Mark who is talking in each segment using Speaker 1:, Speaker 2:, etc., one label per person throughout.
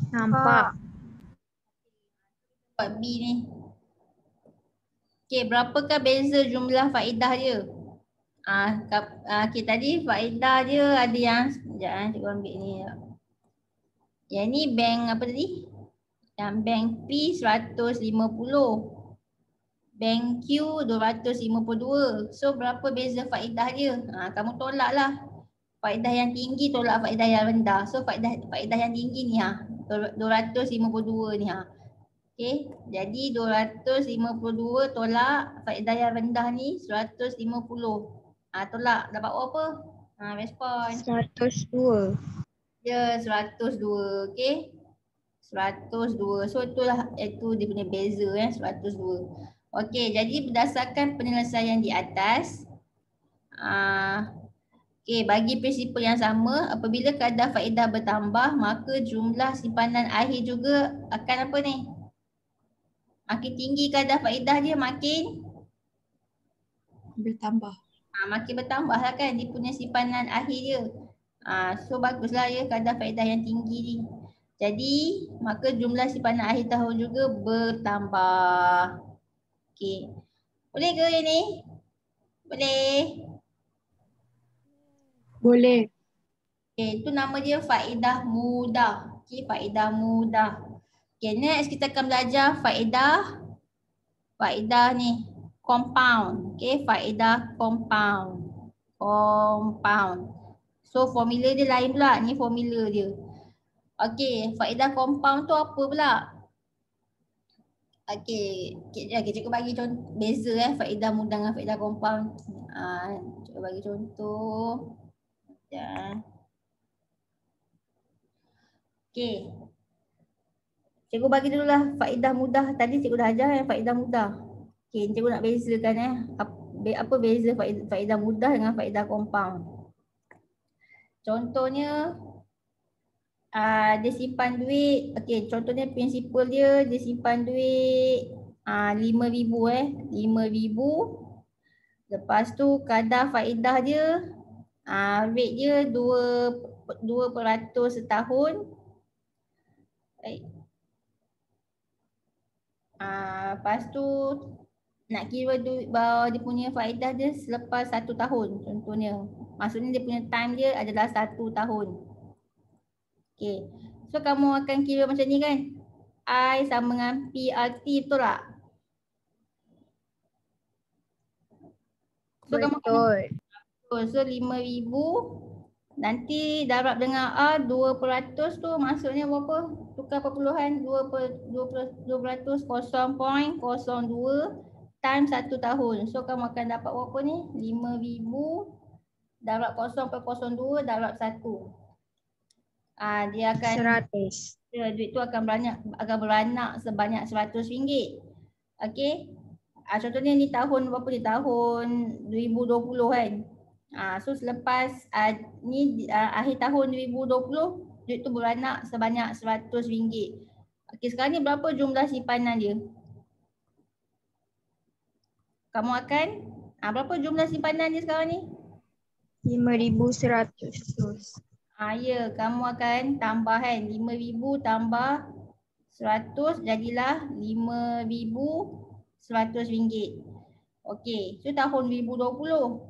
Speaker 1: Nampak.
Speaker 2: Buat B ni. Okey, berapakah beza jumlah faedah dia? Okey, tadi faedah dia ada yang, sekejap cikgu ambil ni. Yang ni bank apa tadi? Yang bank P 150. Bank Q 252. So berapa beza faedah dia? Kamu tolak lah. Faedah yang tinggi tolak faedah yang rendah. So faedah yang tinggi ni 252 ni Okey, jadi 252 tolak faedah yang rendah ni 150. Tolak dapat apa? Respon.
Speaker 1: 102.
Speaker 2: Ya, 102. Okey. 102. So itulah itu dia punya beza 102. Okey, jadi berdasarkan penyelesaian di atas okey, bagi prinsipal yang sama, apabila kadar faedah bertambah, maka jumlah simpanan akhir juga akan apa ni? Makin tinggi kadar faedah dia makin
Speaker 1: Bertambah.
Speaker 2: makin bertambah lah kan dia punya simpanan akhir dia. So baguslah ya kadar faedah yang tinggi ni. Jadi maka jumlah simpanan akhir tahun juga bertambah. Okey. Boleh ke ini? Boleh.
Speaker 1: Boleh.
Speaker 2: Okey, itu nama dia faedah mudah. Okey, faedah mudah. Okey, next kita akan belajar faedah ni compound. Okey, faedah compound. So formula dia lain pula. Ni formula dia. Okey, faedah compound tu apa pula? Okey, cikgu bagi contoh beza faedah mudah dengan faedah compound. Cikgu bagi contoh. Okey. Cikgu bagi dululah faedah mudah. Tadi cikgu dah ajar faedah mudah. Okey, cikgu nak bezakan apa beza faedah mudah dengan faedah compound. Contohnya dia simpan duit. Okey, contohnya prinsipal dia simpan duit 5,000 5,000. Lepas tu kadar faedah dia rate dia 2% setahun. Baik. Lepas tu nak kira duit dia punya faedah dia selepas 1 tahun contohnya. Maksudnya dia punya time dia adalah 1 tahun. Okey. So kamu akan kira macam ni kan? I sama dengan PRT betul tak? So
Speaker 1: Betul.
Speaker 2: So 5,000 nanti darab dengan R 2% tu maksudnya berapa? Tukar perpuluhan 2%, 0.02 times 1 tahun. So kamu akan dapat berapa ni? 5,000 darab 0.02 darab 1. Dia akan
Speaker 1: 100.
Speaker 2: duit tu akan beranak sebanyak RM100. Okey. Contohnya ni tahun berapa ni? Tahun 2020 kan. So selepas akhir tahun 2020 duit tu beranak sebanyak RM100. Okey, sekarang ni berapa jumlah simpanan dia? Kamu akan berapa jumlah simpanan dia sekarang ni?
Speaker 1: 5,100.
Speaker 2: Ya, kamu akan tambah kan 5,000 tambah 100 jadilah RM5,100. Okey, so tahun 2020.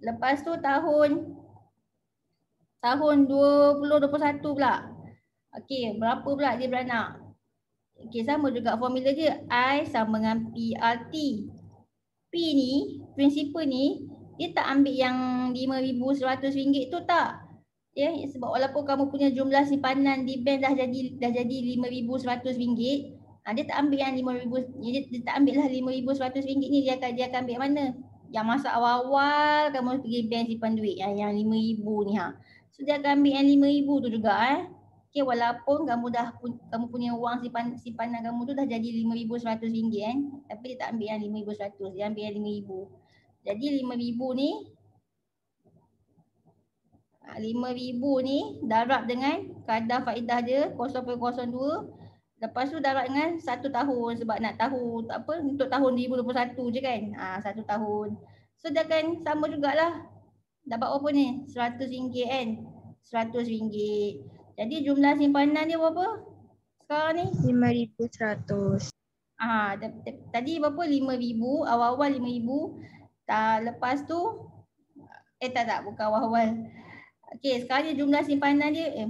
Speaker 2: Lepas tu tahun 2021 pula. Okey, berapa pula dia beranak? Okey, sama juga formula dia. I sama dengan PRT. P ni, prinsipal ni, dia tak ambil yang RM5,100 tu tak. Ya, sebab walaupun kamu punya jumlah simpanan di bank dah jadi RM5,100, dia tak ambil yang dia tak ambil lah RM5,100 ni, dia akan ambil mana? Yang masa awal-awal kamu pergi bank simpan duit yang RM5,000 ni So dia akan ambil yang RM5,000 tu juga Okay, walaupun kamu punya wang simpanan kamu tu dah jadi RM5,100 tapi dia tak ambil yang RM5,100, dia ambil yang RM5,000. Jadi RM5,000 ni 5,000 ni darab dengan kadar faedah dia 0.02. Lepas tu darab dengan 1 tahun sebab nak tahu apa untuk tahun 2021 je kan. 1 tahun. So dia akan sama jugalah. Dapat apa ni? RM100 kan. RM100. Jadi jumlah simpanan dia berapa? Sekarang ni
Speaker 1: 5,100.
Speaker 2: tadi berapa? 5,000, awal-awal 5,000. Lepas tu tak bukan awal-awal. Okey, sekarang ni jumlah simpanan dia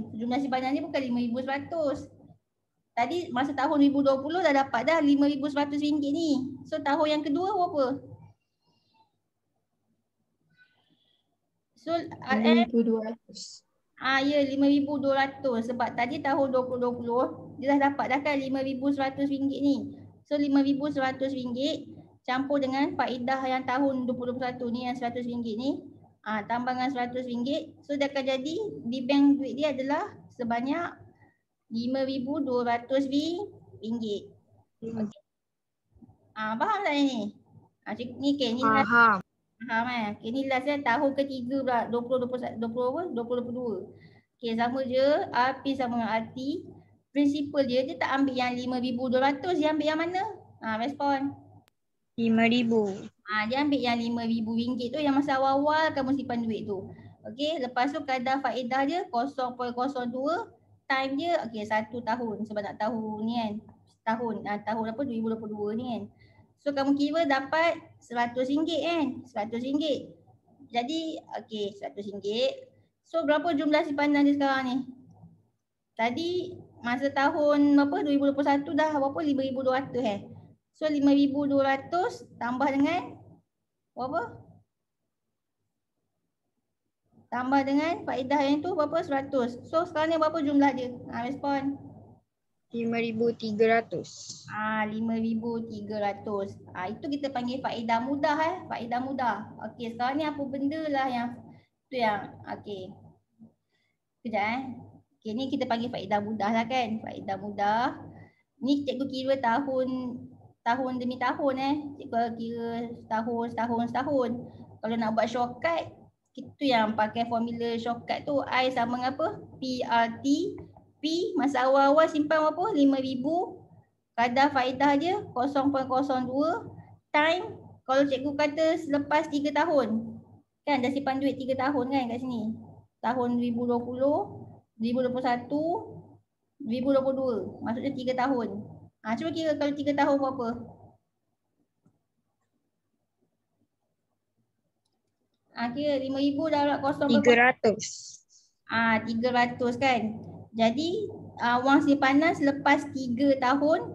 Speaker 2: bukan 5,100. Tadi masa tahun 2020 dah dapat dah RM5,100 ni. So tahun yang kedua berapa? So RM
Speaker 1: 5,200.
Speaker 2: ya 5,200 sebab tadi tahun 2020 dia dah dapat dah kan RM5,100 ni. So RM5,100 campur dengan faedah yang tahun 2021 ni yang RM100 ni. Tambah dengan RM100. So dia akan jadi di bank duit dia adalah sebanyak RM5,200. Okay. Faham tak ni? Ni okay, ni last.
Speaker 1: Faham.
Speaker 2: Faham Okay, ni last tahun ketiga pula 2022. Okay, sama je RP sama dengan RT. Prinsipal dia tak ambil yang 5,200, dia ambil yang mana? Respon.
Speaker 1: 5,000.
Speaker 2: Dia ambil yang RM5,000 tu yang masa awal-awal kamu simpan duit tu. Okey, lepas tu kadar faedah dia 0.02, time dia 1 tahun sebab nak tahu ni kan. Tahun apa 2022 ni kan. So kamu kira dapat RM100 kan? RM100. Jadi RM100. So berapa jumlah simpanan dia sekarang ni? Tadi masa tahun 2021 dah berapa? 5,200 So 5,200 tambah dengan berapa? Tambah dengan faedah yang tu berapa? 100. So sekarang ni berapa jumlah dia? Respon.
Speaker 1: 5,300.
Speaker 2: 5,300. Itu kita panggil faedah mudah Faedah mudah. Okey, sekarang ni apa benda lah yang tu yang Kejap Okey, ni kita panggil faedah mudah lah kan. Faedah mudah. Ni cikgu kira tahun demi tahun Cikgu kira setahun. Kalau nak buat shortcut, itu yang pakai formula shortcut tu. I sama dengan apa? PRT. P masa awal-awal simpan berapa? 5,000. Kadar faedah dia 0.02. Time kalau cikgu kata selepas 3 tahun. Kan dah simpan duit 3 tahun kan kat sini. Tahun 2020, 2021, 2022. Maksudnya 3 tahun. Cuba kira kalau 3 tahun berapa? Kira 5,000 darab
Speaker 1: 300.
Speaker 2: 300 kan. Jadi wang simpanan selepas 3 tahun.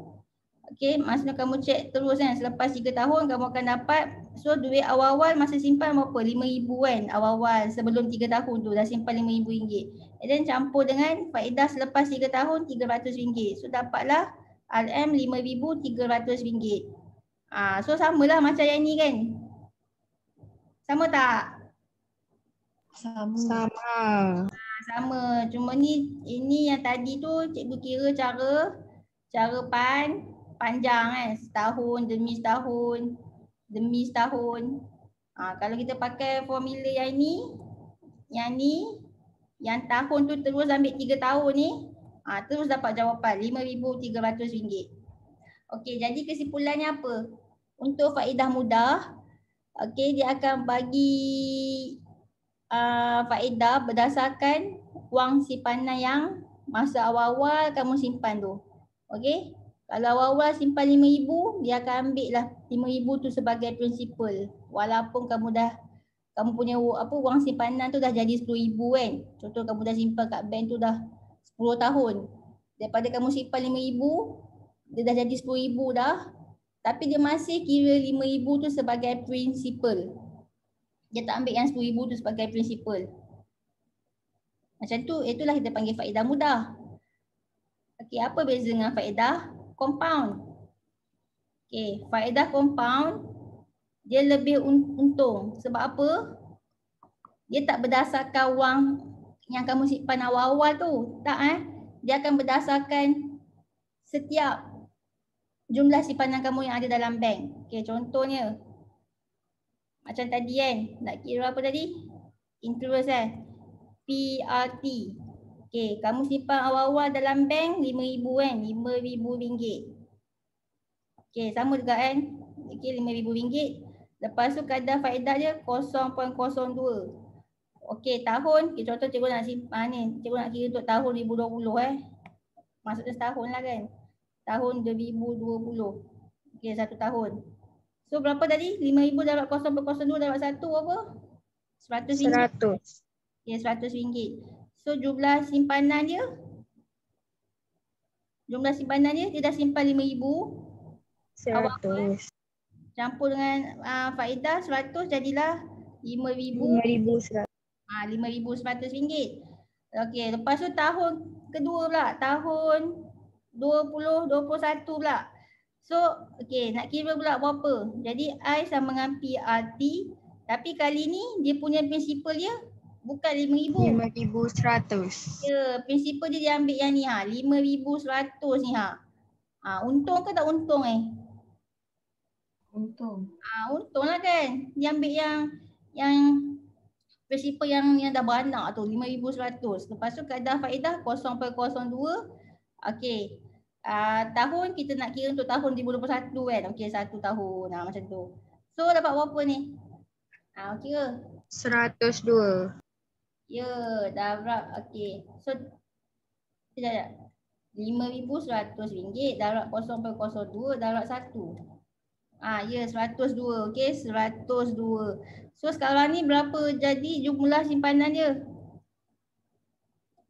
Speaker 2: Okey, maksudnya kamu cek terus kan. Selepas 3 tahun kamu akan dapat. So duit awal-awal masa simpan berapa? 5,000 kan. Awal-awal sebelum 3 tahun tu dah simpan RM5,000. And then campur dengan faedah selepas 3 tahun RM300. So dapatlah RM 5,300. So samalah macam yang ni kan. Sama tak?
Speaker 1: Sama.
Speaker 2: Sama. Cuma ini yang tadi tu cikgu kira cara panjang kan. Setahun demi setahun. Kalau kita pakai formula yang yang tahun tu terus ambil 3 tahun ni, terus dapat jawapan RM5,300. Okey, jadi kesimpulannya apa? Untuk faedah mudah, dia akan bagi faedah berdasarkan wang simpanan yang masa awal-awal kamu simpan tu. Okey? Kalau awal-awal simpan RM5,000, dia akan ambil lah RM5,000 tu sebagai prinsipal. Walaupun kamu punya wang simpanan tu dah jadi RM10,000 kan. Contoh kamu dah simpan kat bank tu dah 10 tahun. Daripada kamu simpan RM5,000, dia dah jadi RM10,000 dah. Tapi dia masih kira RM5,000 tu sebagai prinsipal. Dia tak ambil yang RM10,000 tu sebagai prinsipal. Macam tu, itulah kita panggil faedah mudah. Okey, apa beza dengan faedah compound? Okey, faedah compound dia lebih untung. Sebab apa? Dia tak berdasarkan wang yang kamu simpan awal-awal tu. Tak Dia akan berdasarkan setiap jumlah simpanan kamu yang ada dalam bank. Okey, contohnya macam tadi kan, nak kira apa tadi? Interest PRT. Okey, kamu simpan awal-awal dalam bank RM5,000 kan, RM5,000. Okey, sama juga kan? Okey, RM5,000. Lepas tu kadar faedah dia 0.02. Okey, tahun, contoh cikgu nak simpan ni, cikgu nak kira untuk tahun 2020 Maksudnya setahun lah kan. Tahun 2020. Okey, 1 tahun. So berapa tadi? 5,000 darab 0.02 darab 1 apa? RM100.
Speaker 1: 100.
Speaker 2: Okey, RM100. So jumlah simpanan dia? Jumlah simpanan dia dah simpan 5,000. Awak
Speaker 1: 100.
Speaker 2: campur dengan faedah 100 jadilah 5,000.
Speaker 1: 5,100.
Speaker 2: RM5,100. Okey, lepas tu tahun kedua pula, tahun 2021 pula. So, okey, nak kira pula berapa? Jadi I sama dengan PRT, tapi kali ni dia punya prinsipal dia bukan 5,000.
Speaker 1: 5,100.
Speaker 2: Ya, prinsipal dia ambil yang ni 5,100 ni untung ke tak untung
Speaker 3: Untung.
Speaker 2: Untung lah kan. Dia ambil yang prinsipal yang dah beranak tu 5,100. Lepas tu kadar faedah 0.02. Okey. Tahun kita nak kira untuk tahun 2021 kan. Okey, 1 tahun. Macam tu. So dapat berapa ni? Kira.
Speaker 1: 102.
Speaker 2: Ya, darab. Okey. So sekejap. RM5,100 darab 0.02 darab 1. Ya, 102. Okey, 102. So sekarang ni berapa jadi jumlah simpanan dia?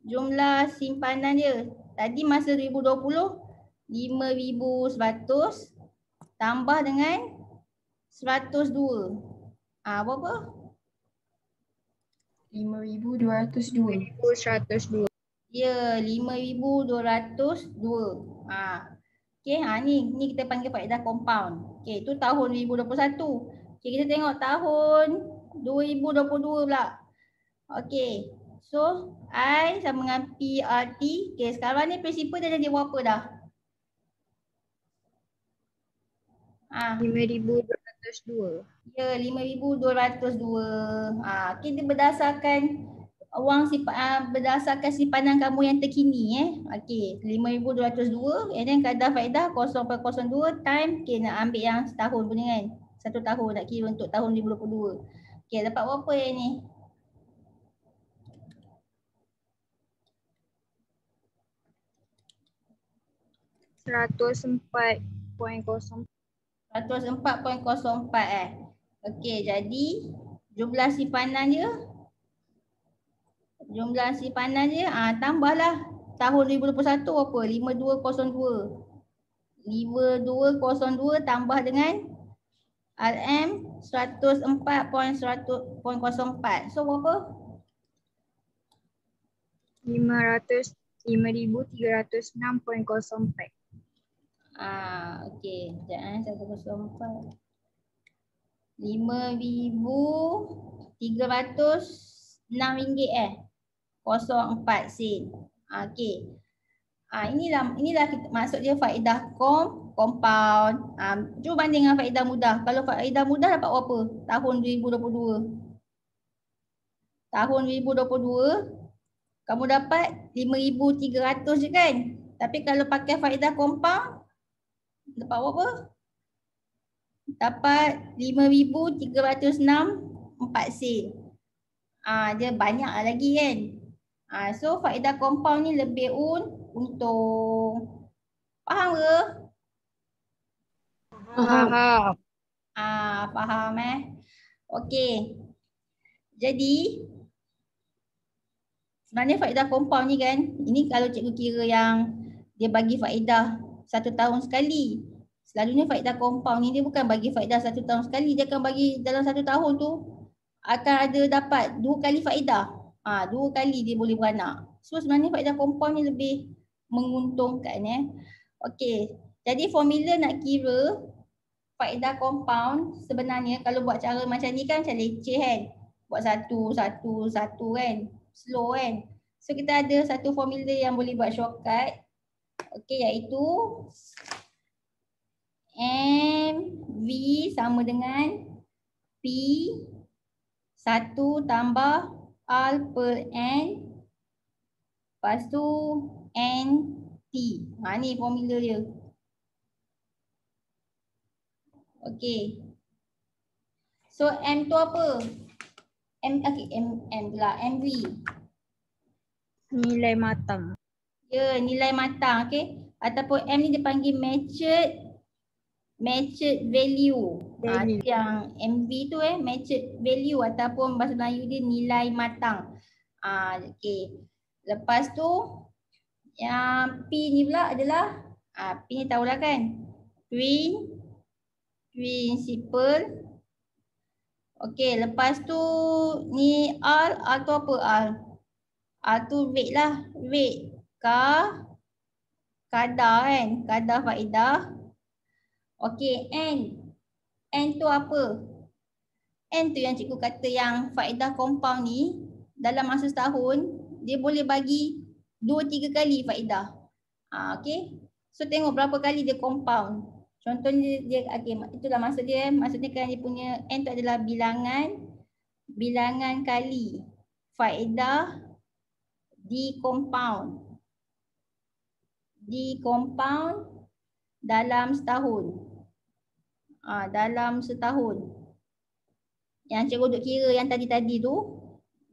Speaker 2: Jumlah simpanan dia. Tadi masa 2020, 5,100 tambah dengan 102. Berapa?
Speaker 3: 5,202.
Speaker 1: 5,102.
Speaker 2: Ya, 5,202. Okey, ni kita panggil faedah compound. Okey, tu tahun 2021. Okey, kita tengok tahun 2022 pula. Okey. So, I sama dengan PRT. Okay, sekarang ni prinsipal dah jadi berapa dah?
Speaker 1: 5,202.
Speaker 2: Ya, 5,202. Okay, dia berdasarkan berdasarkan simpanan kamu yang terkini Okey, 5,202 and then kadar faedah 0.02 time. Okay, nak ambil yang setahun punya kan. 1 tahun nak kira untuk tahun 2022. Okay, dapat berapa yang ni?
Speaker 1: 104.04.
Speaker 2: 104.04 Okey, jadi jumlah simpanan dia tambahlah tahun 2021 apa? 5202. 5202 tambah dengan RM 104.04. So berapa?
Speaker 1: 5,306.04.
Speaker 2: Okey, sekejap 104. RM5,306 04 sen. Okey. Inilah maksud dia faedah compound. Cuba banding dengan faedah mudah. Kalau faedah mudah dapat berapa? Tahun 2022. Tahun 2022 kamu dapat 5,300 je kan? Tapi kalau pakai faedah compound dapat berapa? Dapat 5,306.4 sen. Dia banyak lagi kan? So faedah compound ni lebih untung. Faham ke?
Speaker 1: Faham.
Speaker 2: Faham Okey. Jadi sebenarnya faedah compound ni kan, ini kalau cikgu kira yang dia bagi faedah 1 tahun sekali. Selalunya faedah compound ni dia bukan bagi faedah 1 tahun sekali, dia akan bagi dalam 1 tahun tu akan ada dapat 2 kali faedah. 2 kali dia boleh beranak. So sebenarnya faedah compound ni lebih menguntungkan Okey. Jadi formula nak kira faedah compound sebenarnya kalau buat cara macam ni kan macam leceh kan. Buat satu kan. Slow kan. So kita ada satu formula yang boleh buat shortcut. Okey, iaitu MV sama dengan P 1 tambah R per N lepas tu NT. Ni formula dia. Okey. So M tu apa? M pula MV.
Speaker 1: Nilai matang.
Speaker 2: Ya, nilai matang, okey. Ataupun M ni dipanggil matured value.
Speaker 1: Value.
Speaker 2: Yang MV tu matured value ataupun bahasa Melayu dia nilai matang. Okey. Lepas tu yang P ni pula adalah P ni tahulah kan. Principal. Okey, lepas tu ni R tu apa R? R tu rate lah. Rate kadar kan. Kadar faedah. Okey, N tu apa? N tu yang cikgu kata yang faedah compound ni dalam masa setahun dia boleh bagi 2-3 kali faedah. Okey. So tengok berapa kali dia compound. Contohnya dia okey, itulah maksud dia. Maksudnya kan dia punya N tu adalah bilangan kali faedah di compound dalam setahun. Dalam setahun. Yang cikgu duk kira yang tadi-tadi tu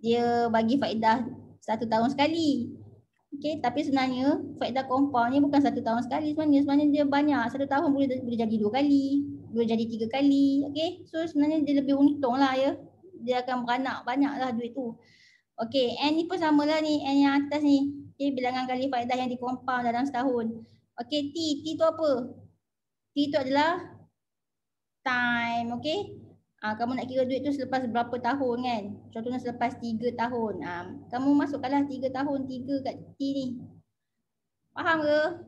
Speaker 2: dia bagi faedah 1 tahun sekali. Okey, tapi sebenarnya faedah compound ni bukan 1 tahun sekali sebenarnya dia banyak. 1 tahun boleh jadi 2 kali, boleh jadi 3 kali. Okey, so sebenarnya dia lebih untung lah ya. Dia akan beranak banyaklah duit tu. Okey, N ni pun samalah ni, N yang atas ni. Okey, bilangan kali faedah yang di compound dalam setahun. Okey, T tu apa? T tu adalah time, okey. Kamu nak kira duit tu selepas berapa tahun kan? Contohnya selepas 3 tahun. Kamu masukkanlah 3 tahun 3 kat T ni. Faham ke?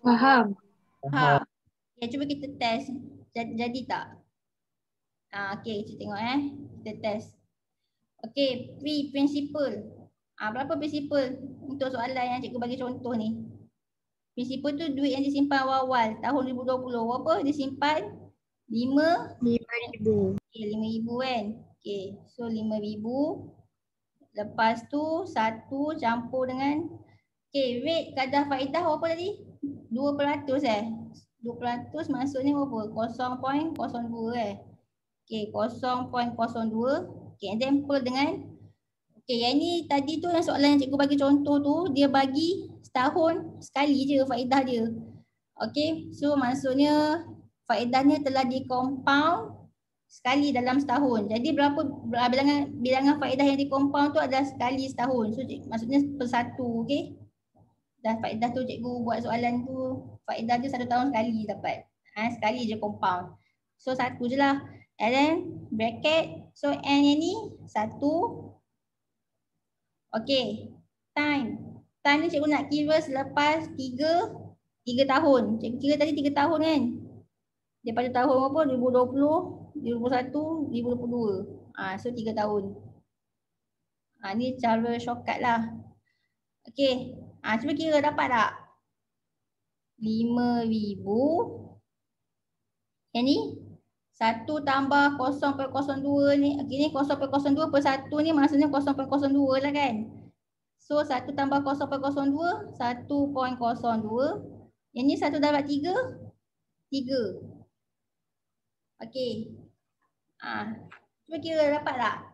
Speaker 1: Faham.
Speaker 2: Faham. Okay, cuba kita test. Jadi tak? Okey, kita tengok Kita test. Okey, principal. Berapa principal untuk soalan yang cikgu bagi contoh ni? Principal tu duit yang disimpan awal-awal tahun 2020. Berapa? Dia simpan
Speaker 1: 5,000.
Speaker 2: Okay, 5,000 kan. Okay, so 5,000. Lepas tu 1 campur dengan rate kadar faedah berapa tadi? 2%. 2% maksudnya berapa? 0.02 0.02. Example dengan yang ni tadi tu yang soalan yang cikgu bagi contoh tu dia bagi setahun sekali je faedah dia. So maksudnya faedahnya telah di compound sekali dalam setahun. Jadi berapa bilangan faedah yang di compound tu adalah sekali setahun. So maksudnya per 1, okey. Dan faedah tu cikgu buat soalan tu faedah dia 1 tahun sekali dapat. Sekali je compound. So 1 je lah. And then bracket. So N yang ni 1. Okey. Time ni cikgu nak kira selepas 3 tahun. Cikgu kira tadi 3 tahun kan. Daripada tahun apa? 2020, 2021, 2022. So 3 tahun. Ni cara shortcut lah. Okey. Cuba kira dapat tak? 5,000. Yang ni 1 tambah 0.02 ni. Okey ni 0.02 per 1 ni maksudnya 0.02 lah kan. So 1 tambah 0.02, 1.02. Yang ni 1 darab 3, 3. Okey. Cuba kira dapat tak?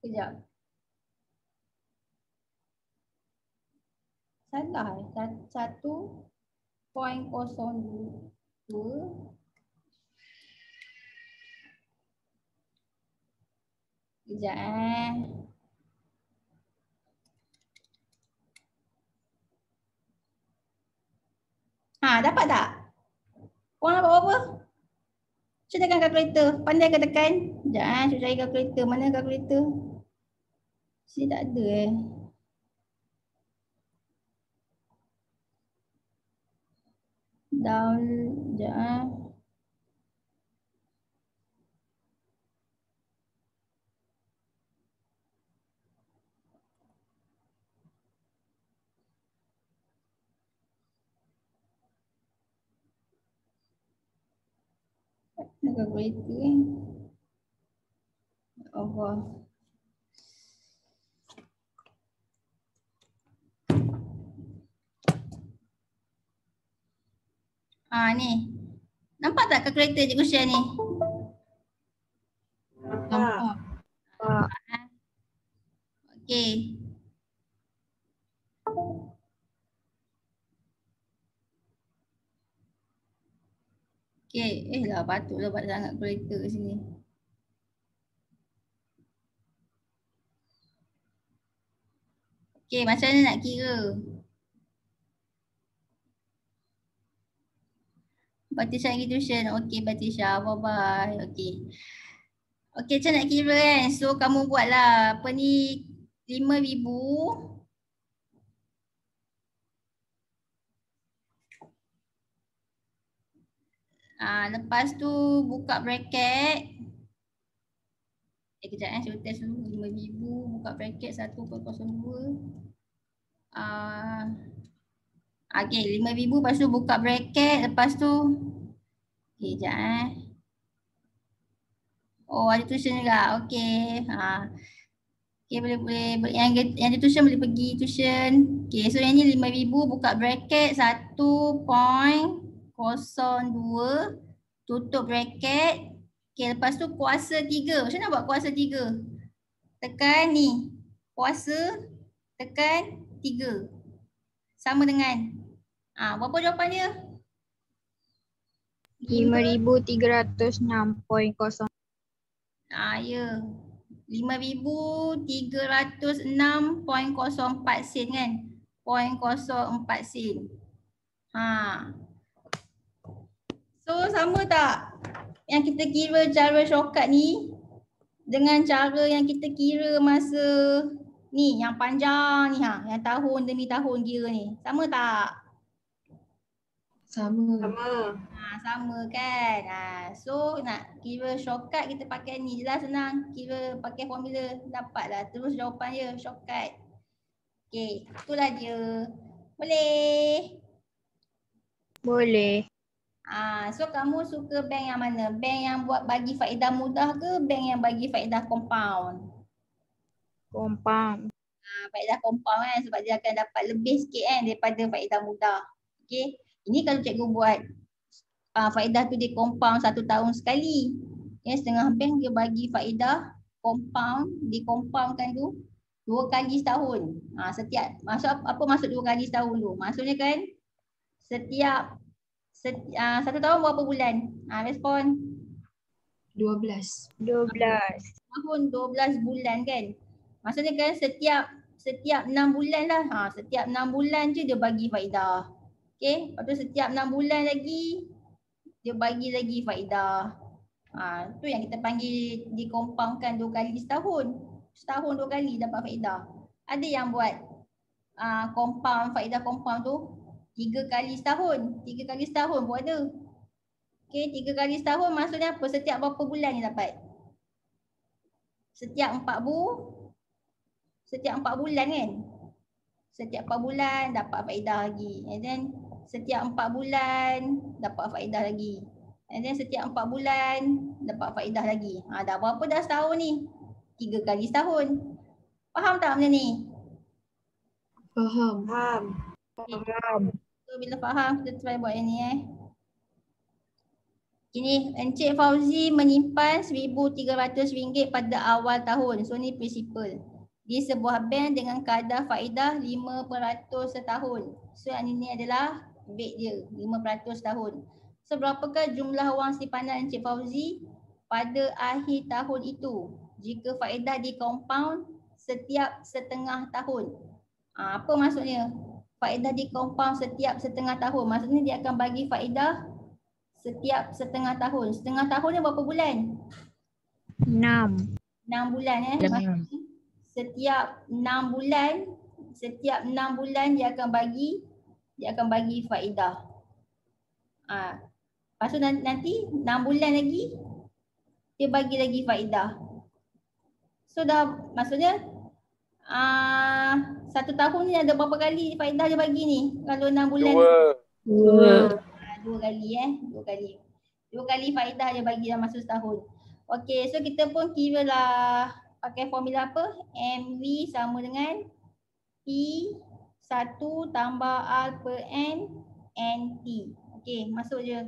Speaker 2: Kejap. Salah 1.02. Kejap dapat tak? Korang dapat berapa? Cuba tekan kalkulator. Pandai ke tekan? Sekejap cuba cari kalkulator. Mana kalkulator? Sini tak ada Down. Sekejap kalkulator ni. Allah. Ni. Nampak tak kalkulator cikgu share ni?
Speaker 3: Nampak.
Speaker 2: Okey. Okey, lah patutlah buat sangat kalkulator kat sini. Okey, macam mana nak kira? Batisha Institution. Okey, Batisha. Bye-bye. Okey. Okey, macam nak kira kan? So, kamu buatlah apa ni 5,000. Lepas tu buka bracket. Kejap saya test dulu. 5,000 buka bracket 1,02. Okey, 5,000 lepas tu buka bracket. Lepas tu kejap Oh, ada tuition juga. Okey. Okey, boleh yang ada tuition boleh pergi tuition. Okey, so yang ni 5,000 buka bracket 1.02 tutup bracket. Okey, lepas tu kuasa 3. Macam mana buat kuasa 3? Tekan ni. Kuasa tekan 3. Sama dengan berapa jawapan dia?
Speaker 1: 5,306.0.
Speaker 2: Ya. 5,306.04 sen kan? 0.04 sen. So sama tak yang kita kira cara shortcut ni dengan cara yang kita kira masa ni yang panjang ni yang tahun demi tahun kira ni. Sama tak?
Speaker 3: Sama.
Speaker 2: Sama kan? So nak kira shortcut kita pakai ni je lah, senang. Kira pakai formula dapatlah terus jawapan dia shortcut. Okey, itulah dia. Boleh?
Speaker 1: Boleh.
Speaker 2: So kamu suka bank yang mana? Bank yang buat bagi faedah mudah ke bank yang bagi faedah compound?
Speaker 1: Compound.
Speaker 2: Faedah compound kan sebab dia akan dapat lebih sikit kan daripada faedah mudah. Okey. Ini kalau cikgu buat faedah tu dia compound 1 tahun sekali. Setengah bank dia bagi faedah compound, dicompoundkan tu 2 kali setahun. Setiap apa maksud 2 kali setahun tu? Maksudnya kan setiap 1 tahun berapa bulan? Respon.
Speaker 3: 12.
Speaker 1: 12.
Speaker 2: Tahun 12 bulan kan? Maksudnya kan setiap 6 bulan lah. Setiap 6 bulan je dia bagi faedah. Okey, lepas tu setiap 6 bulan lagi dia bagi lagi faedah. Tu yang kita panggil dicompoundkan 2 kali setahun. Setahun 2 kali dapat faedah. Ada yang buat compound, faedah compound tu 3 kali setahun. 3 kali setahun pun ada. Okey, 3 kali setahun maksudnya apa? Setiap berapa bulan ni dapat? Setiap 4 bulan kan? Setiap 4 bulan dapat faedah lagi. And then setiap 4 bulan dapat faedah lagi. And then setiap 4 bulan dapat faedah lagi. Dah berapa dah setahun ni? 3 kali setahun. Faham tak benda ni?
Speaker 3: Faham.
Speaker 2: So bila faham kita try buat yang ni Ini Encik Fauzi menyimpan RM1,300 pada awal tahun. So ni prinsipal. Di sebuah bank dengan kadar faedah 5% setahun. So yang ini adalah rate dia 5% setahun. So berapakah jumlah wang simpanan Encik Fauzi pada akhir tahun itu jika faedah di compound setiap setengah tahun? Apa maksudnya? Faedah di compound setiap setengah tahun. Maksudnya dia akan bagi faedah setiap setengah tahun. Setengah tahun ni berapa bulan?
Speaker 1: 6.
Speaker 2: 6 bulan Maksudnya setiap 6 bulan, setiap 6 bulan dia akan bagi faedah. Lepas tu nanti 6 bulan lagi dia bagi lagi faedah. So dah maksudnya 1 tahun ni ada berapa kali faedah dia bagi ni? Kalau 6 bulan 2 kali 2 kali. 2 kali faedah dia bagi dalam masa setahun. Okey, so kita pun kira lah pakai formula apa? MV sama dengan P1 tambah R per N NT. Okey, masuk je.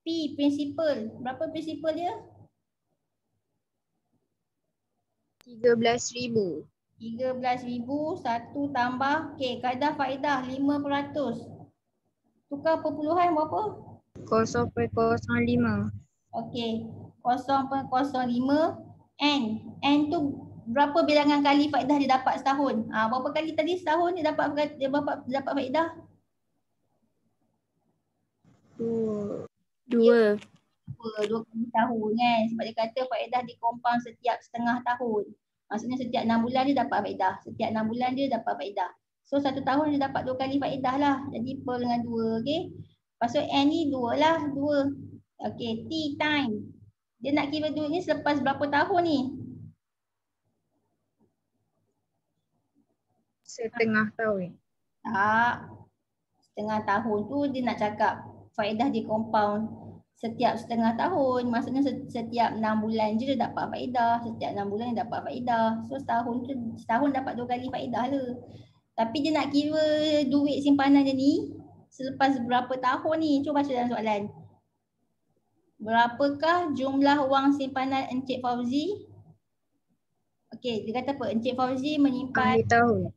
Speaker 2: P principal. Berapa principal dia?
Speaker 1: 13,000.
Speaker 2: 13,000 1 tambah. Okey, kadar faedah 5%. Tukar perpuluhan berapa?
Speaker 1: 0,05.
Speaker 2: Okey, 0.05 N. N tu berapa bilangan kali faedah dia dapat setahun? Berapa kali tadi setahun dia dapat faedah?
Speaker 1: 2.
Speaker 3: 2.
Speaker 2: Dua kali tahun kan. Sebab dia kata faedah dikompang setiap setengah tahun. Maksudnya setiap 6 bulan dia dapat faedah. Setiap 6 bulan dia dapat faedah. So 1 tahun dia dapat 2 kali faedah lah. Jadi per dengan 2. Okey. Lepas tu N ni 2 lah. 2. Okey. T time. Dia nak kira duit ni selepas berapa tahun ni?
Speaker 1: Setengah tahun.
Speaker 2: Tak. Setengah tahun tu dia nak cakap faedah di compound setiap setengah tahun. Maksudnya setiap 6 bulan je dia dapat faedah. Setiap 6 bulan dia dapat faedah. So setahun dapat 2 kali faedah lah. Tapi dia nak kira duit simpanan dia ni selepas berapa tahun ni. Cuba baca dalam soalan. Berapakah jumlah wang simpanan Encik Fauzi? Okey, dia kata apa? Encik Fauzi menyimpan
Speaker 1: Akhir tahun.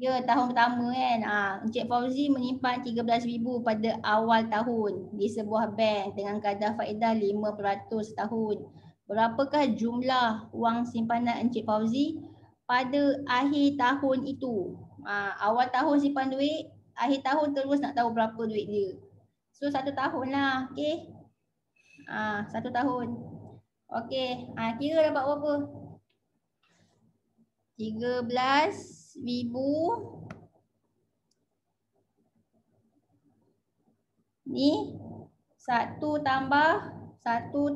Speaker 2: ya tahun pertama kan. Encik Fauzi menyimpan 13,000 pada awal tahun di sebuah bank dengan kadar faedah 5% setahun. Berapakah jumlah wang simpanan Encik Fauzi pada akhir tahun itu? Awal tahun simpan duit, akhir tahun terus nak tahu berapa duit dia. So 1 tahun lah. Okey. 1 tahun. Okey. Kira dapat berapa? 13,000 ni 1 tambah 0.05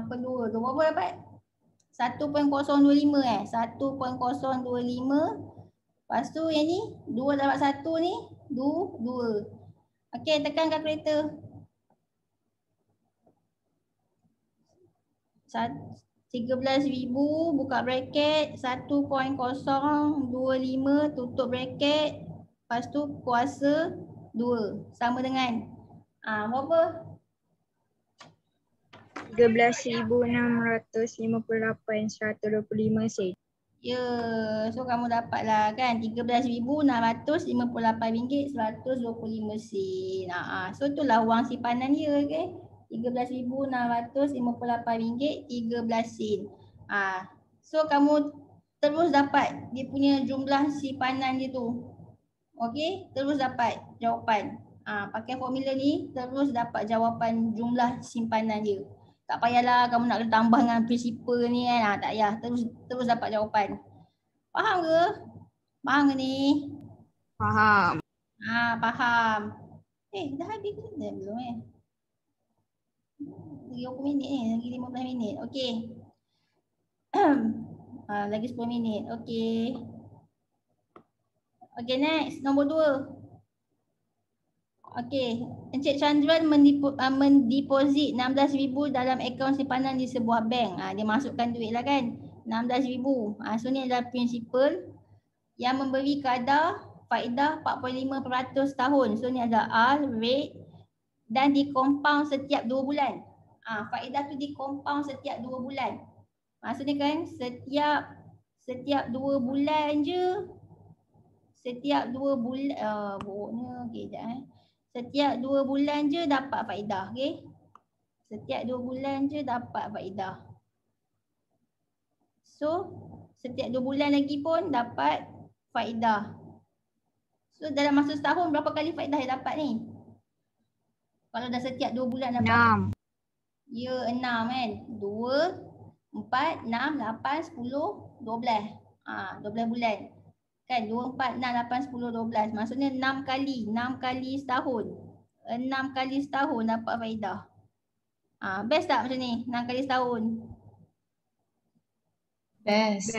Speaker 2: per 2 tu berapa dapat? 1.025 1.025. Lepas tu yang ni 2 dapat 1 ni 2. Okey, tekan kalkulator. 13,000 buka bracket 1.025 tutup bracket, lepas tu kuasa 2 sama dengan berapa?
Speaker 1: 13,658.125 sen.
Speaker 2: Ya, so kamu dapatlah kan RM13,658.125 sen. So itulah wang simpanan dia, okey. RM13,658.13 sen. So kamu terus dapat dia punya jumlah simpanan dia tu. Okey, terus dapat jawapan. Pakai formula ni terus dapat jawapan jumlah simpanan dia. Tak payahlah kamu nak tambah dengan prinsipal ni kan. Tak payah, terus dapat jawapan. Faham ke? Faham ke ni?
Speaker 1: Faham.
Speaker 2: Faham. Dah habis ke? Dah belum lagi 20 minit ni, lagi 15 minit. Okey. Lagi 10 minit. Okey. Okey, next. Nombor 2. Okey, Encik Chandran mendeposit 16,000 dalam akaun simpanan di sebuah bank. Dia masukkan duit lah kan. 16,000. So ni adalah prinsipal yang memberi kadar faedah 4.5% tahun. So ni adalah R, rate dan dikompang setiap 2 bulan. Faedah tu dikompang setiap 2 bulan. Maksudnya kan setiap 2 bulan je. Setiap 2 bulan buruknya okey sekejap Setiap 2 bulan je dapat faedah, okey. Setiap 2 bulan je dapat faedah. So, setiap 2 bulan lagi pun dapat faedah. So, dalam masa setahun berapa kali faedah yang dapat ni? Kalau dah setiap 2 bulan dapat
Speaker 1: 6.
Speaker 2: Ya, 6 kan. 2, 4, 6, 8, 10, 12. 12 bulan. Kan 2, 4, 6, 8, 10, 12. Maksudnya 6 kali setahun. 6 kali setahun dapat faedah. Best tak macam ni? 6 kali setahun.
Speaker 3: Best.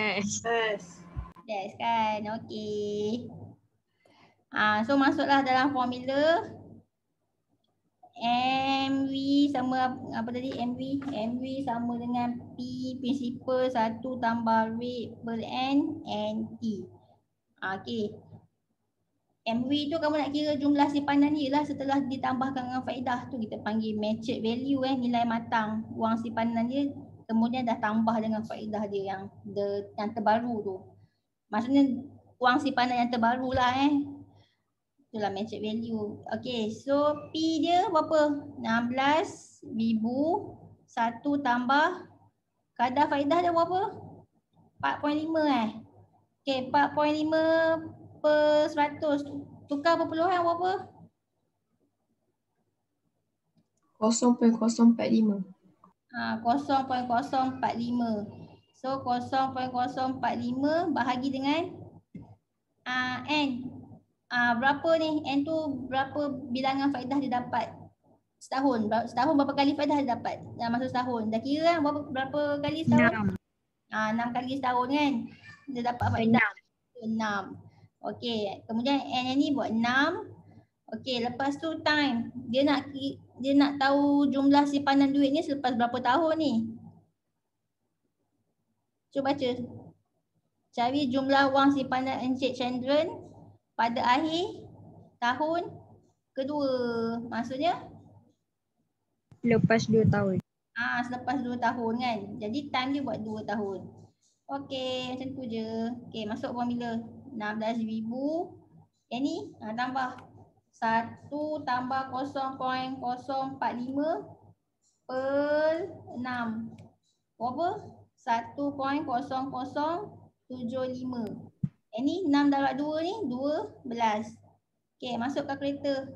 Speaker 2: Best kan? Okey. So masuklah dalam formula. MV sama apa tadi? MV sama dengan P principal 1 tambah rate per N T. Okey. MV tu kamu nak kira jumlah simpanan dia lah setelah ditambahkan dengan faedah tu, kita panggil matured value nilai matang wang simpanan dia, kemudian dah tambah dengan faedah dia yang terbaru tu. Maksudnya wang simpanan yang terbaru lah itulah matured value. Okay, so P dia berapa? 16,000 1 tambah kadar faedah dia berapa? 4.5 Okay, 4.5 per 100 tukar perpuluhan berapa?
Speaker 3: 0.045.
Speaker 2: 0.045. So 0.045 bahagi dengan N. Berapa ni? N tu berapa bilangan faedah dia dapat setahun? Setahun berapa kali faedah dia dapat dalam masa setahun? Dah kira kan berapa kali setahun? 6 kali setahun kan? Dia dapat faedah 6. Okey, kemudian N ni buat 6. Okey, lepas tu time. Dia nak tahu jumlah simpanan duit ni selepas berapa tahun ni. Cuba baca. Cari jumlah wang simpanan Encik Chandran pada akhir tahun kedua. Maksudnya?
Speaker 1: Lepas 2 tahun.
Speaker 2: Selepas 2 tahun kan. Jadi time dia buat 2 tahun. Okey, macam tu je. Okey, masuk formula. 16,000. Yang ni tambah 1 tambah 0.045 per 6. Berapa? 1.0075. Yang ni 6 darab 2 ni 12. Okey, masuk kalkulator.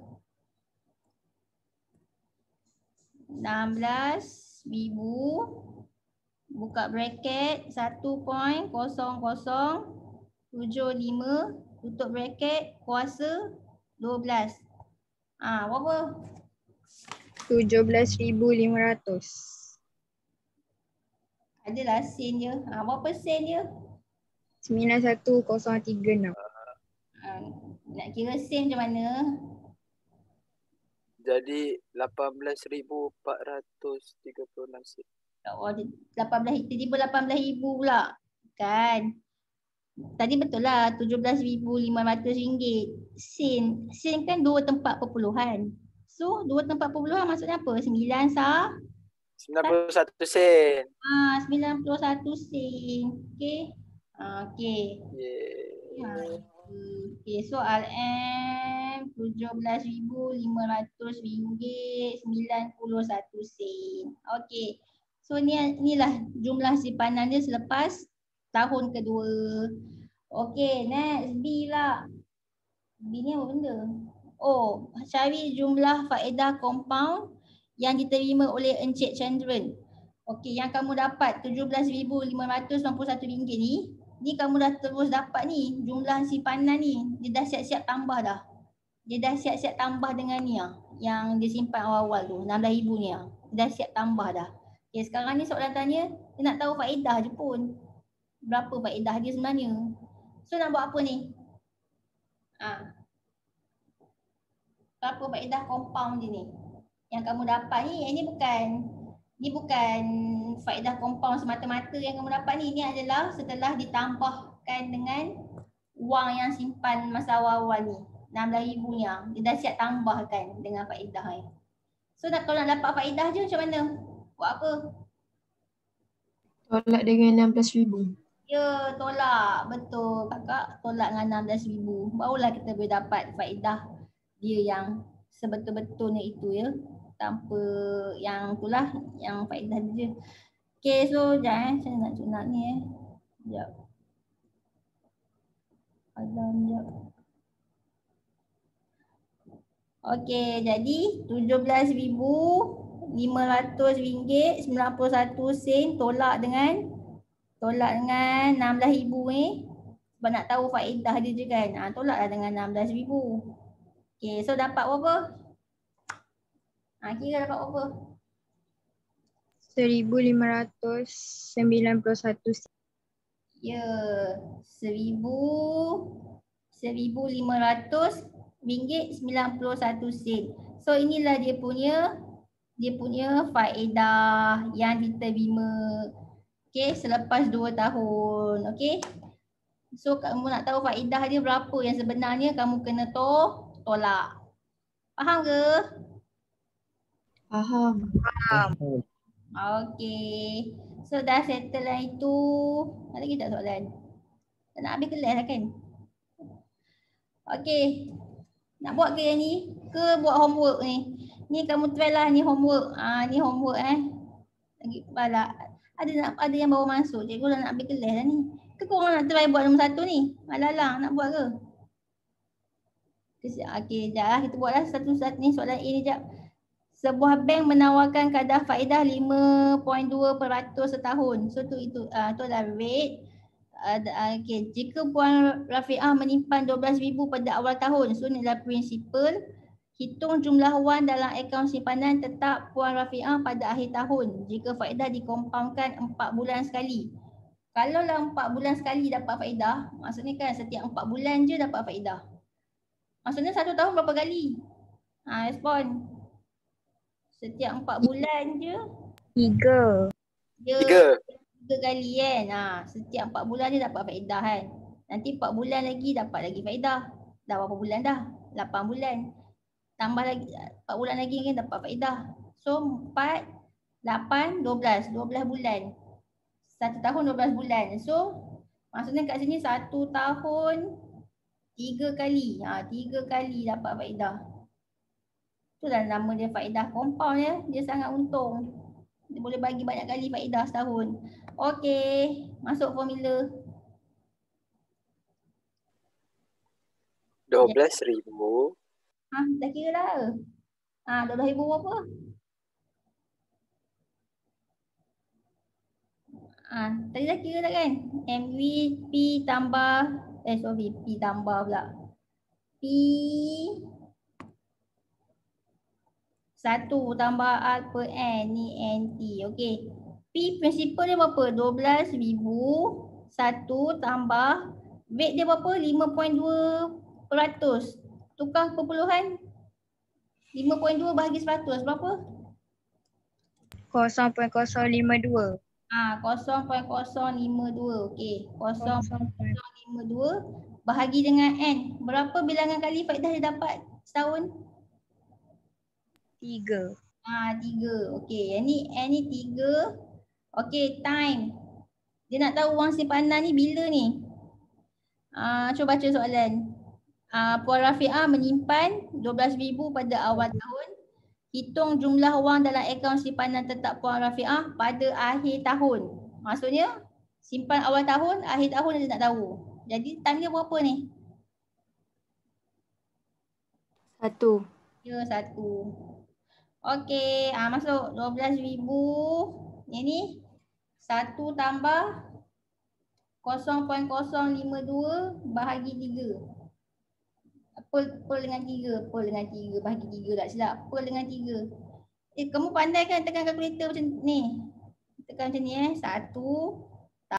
Speaker 2: 16,000 buka braket 1.0075 tutup braket kuasa 12. Berapa?
Speaker 1: 17,500.
Speaker 2: Adalah sen je. Berapa sen je?
Speaker 1: 91,036.
Speaker 2: Nak kira sen macam mana?
Speaker 4: Jadi 18,436 sen.
Speaker 2: 18, tiba-tiba 18,000 pula. Kan? Tadi betul lah 17,500 ringgit. Sen kan 2 tempat perpuluhan. So 2 tempat perpuluhan maksudnya apa? 91
Speaker 4: sen.
Speaker 2: 91 sen. Okey. Okey. Okey, so RM 17,500 ringgit 91 sen. Okey. So ni lah jumlah simpanan dia selepas tahun kedua. Okey, next B lah. B ni apa benda? Cari jumlah faedah compound yang diterima oleh Encik Chandran. Okey, yang kamu dapat RM17,591 ni kamu dah terus dapat ni jumlah simpanan ni. Dia dah siap-siap tambah dah. Dia dah siap-siap tambah dengan ni yang dia simpan awal-awal tu, 16,000 ni Dia dah siap tambah dah. Okay, sekarang ni soalan tanya, dia nak tahu faedah je pun. Berapa faedah dia sebenarnya. So nak buat apa ni? Berapa faedah compound dia ni? Yang kamu dapat ni, ini bukan faedah compound semata-mata yang kamu dapat ni. Ini adalah setelah ditambahkan dengan wang yang simpan masa awal-awal ni. 16,000 ni dia dah siap tambahkan dengan faedah ni. So kalau nak dapat faedah je macam mana? Buat apa?
Speaker 3: Tolak dengan 16,000.
Speaker 2: Ya, tolak. Betul kakak. Tolak dengan 16,000. Barulah kita boleh dapat faedah dia yang sebetul-betulnya itu ya. Tanpa yang itulah, yang faedah dia je. Okay, so sekejap saya nak ni Sekejap. Sekejap. Okay, jadi RM17,500.91 tolak dengan 16,000 ni. Sebab nak tahu faedah dia je kan. Tolaklah dengan 16,000. Okay, so dapat berapa? Kira dapat berapa?
Speaker 1: 1,591 sen.
Speaker 2: Ya, RM1,500.91. So inilah dia punya faedah yang diterima. Okey, selepas 2 tahun. Okey. So kamu nak tahu faedah dia berapa yang sebenarnya, kamu kena tolak. Faham ke?
Speaker 3: Faham.
Speaker 2: Okey. So dah settle lah itu. Ada lagi tak soalan? Tak nak habis kelas lah kan? Okey. Nak buat ke yang ni? Ke buat homework ni? Ni kamu try lah ni homework. Ni homework Lagi balak. Ada yang baru masuk. Cikgu dah nak habis kelas dah ni. Ke korang nak try buat nombor 1 ni? Alah nak buat ke? Okey, sekejap lah. Kita buatlah satu ni soalan A ni sekejap. Sebuah bank menawarkan kadar faedah 5.2% setahun. So itu adalah rate. Okay. Jika Puan Rafiah menyimpan 12,000 pada awal tahun, so ni adalah prinsipal. Hitung jumlah wang dalam akaun simpanan tetap Puan Rafiah pada akhir tahun jika faedah dikompaunkan 4 bulan sekali. Kalau lah 4 bulan sekali dapat faedah, maksudnya kan setiap 4 bulan je dapat faedah. Maksudnya 1 tahun berapa kali? Respon. Setiap 4 bulan je
Speaker 1: 3.
Speaker 2: dia 3 kali kan. Setiap 4 bulan dia dapat faedah kan. Nanti 4 bulan lagi dapat lagi faedah. Dah berapa bulan dah? 8 bulan. Tambah lagi 4 bulan lagi kan dapat faedah. So 4, 8, 12. 12 bulan. 1 tahun 12 bulan. So maksudnya kat sini 1 tahun 3 kali. 3 kali dapat faedah. Itulah nama dia faedah compound ya. Dia sangat untung. Dia boleh bagi banyak kali faedah setahun. Okey, masuk formula.
Speaker 4: 12,000.
Speaker 2: Dah kira dah. 12,000 berapa? Tadi dah kira tak kan? MV P tambah P tambah pula. P 1 tambah R per N ni NT. Okey. P prinsipal dia berapa? 12,000 1 tambah rate dia berapa? 5.2%. Tukar perpuluhan 5.2 bahagi 100 berapa?
Speaker 1: 0.052.
Speaker 2: 0.052. Okey. 0.052 bahagi dengan N. Berapa bilangan kali faedah dia dapat setahun?
Speaker 1: 3.
Speaker 2: 3. Okey, yang ni N ni 3. Okey, time. Dia nak tahu wang simpanan ni bila ni? Cuba baca soalan. Puan Rafiah menyimpan 12,000 pada awal tahun. Hitung jumlah wang dalam akaun simpanan tetap Puan Rafiah pada akhir tahun. Maksudnya simpan awal tahun, akhir tahun dia nak tahu. Jadi time dia berapa ni?
Speaker 3: 1.
Speaker 2: Ya, 1. Okey, masuk 12,000. Yang ni 1 tambah 0.052 bahagi 3. Per dengan 3. Per dengan 3 bahagi 3 tak silap. Per dengan 3. Kamu pandai kan tekan kalkulator macam ni? Tekan macam ni 1